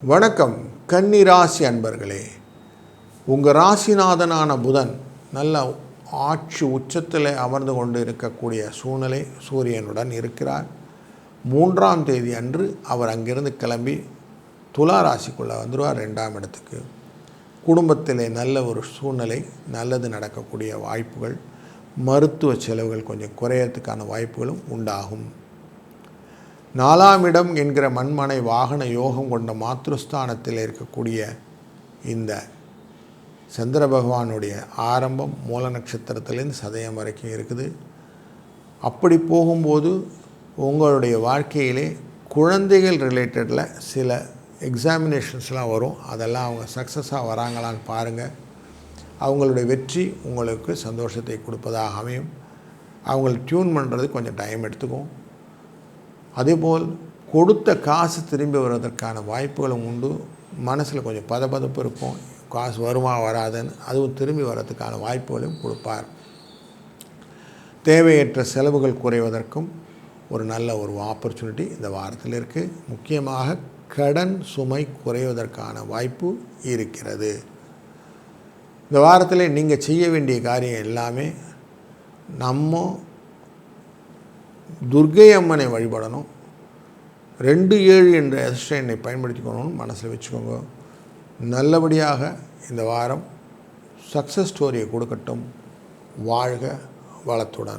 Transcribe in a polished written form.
வணக்கம் கன்னி ராசி அன்பர்களே, உங்கள் ராசிநாதனான புதன் நல்ல ஆட்சி உச்சத்தில் அமர்ந்து கொண்டு இருக்கக்கூடிய சூழ்நிலை சூரியனுடன் இருக்கிறார். 3ஆம் தேதி அன்று அவர் அங்கிருந்து கிளம்பி துலா ராசிக்குள்ளே வந்துடுவார். 2ஆம் இடத்துக்கு. குடும்பத்திலே நல்ல ஒரு சூழ்நிலை, நல்லது நடக்கக்கூடிய வாய்ப்புகள், மருத்துவ செலவுகள் கொஞ்சம் குறையறதுக்கான வாய்ப்புகளும் உண்டாகும். 4ஆம் இடம் என்கிற மண்மனை வாகன யோகம் கொண்ட மாத்ருஸ்தானத்தில் இருக்கக்கூடிய இந்த சந்திர பகவானுடைய ஆரம்பம் மூல நட்சத்திரத்திலேருந்து சதயம் வரைக்கும் இருக்குது. அப்படி போகும்போது உங்களுடைய வாழ்க்கையிலே குழந்தைகள் ரிலேட்டடில் சில எக்ஸாமினேஷன்ஸ்லாம் வரும். அதெல்லாம் அவங்க சக்ஸஸாக வராங்களான்னு பாருங்கள். அவங்களுடைய வெற்றி உங்களுக்கு சந்தோஷத்தை கொடுப்பதாக அமையும். அவங்களை டியூன் பண்ணுறது கொஞ்சம் டைம் எடுத்துக்கும். அதேபோல் கொடுத்த காசு திரும்பி வருவதற்கான வாய்ப்புகளும் உண்டு. மனசில் கொஞ்சம் பதபதப்பு இருக்கும். காசு வருமா வராதுன்னு, அதுவும் திரும்பி வர்றதுக்கான வாய்ப்புகளையும் கொடுப்பார். தேவையற்ற செலவுகள் குறைவதற்கும் ஒரு நல்ல ஒரு ஆப்பர்ச்சுனிட்டி இந்த வாரத்தில் இருக்குது. முக்கியமாக கடன் சுமை குறைவதற்கான வாய்ப்பு இருக்கிறது. இந்த வாரத்தில் நீங்கள் செய்ய வேண்டிய காரியம் எல்லாமே, நம்ம துர்க்கை அம்மனை வழிபடணும். 27 என்ற அதிர்ஷ்ட எண்ணை பயன்படுத்திக்கணும்னு மனசில் வச்சுக்கோங்க. நல்லபடியாக இந்த வாரம் சக்ஸஸ் ஸ்டோரியை கொடுக்கட்டும். வாழ்க வளத்துடன்.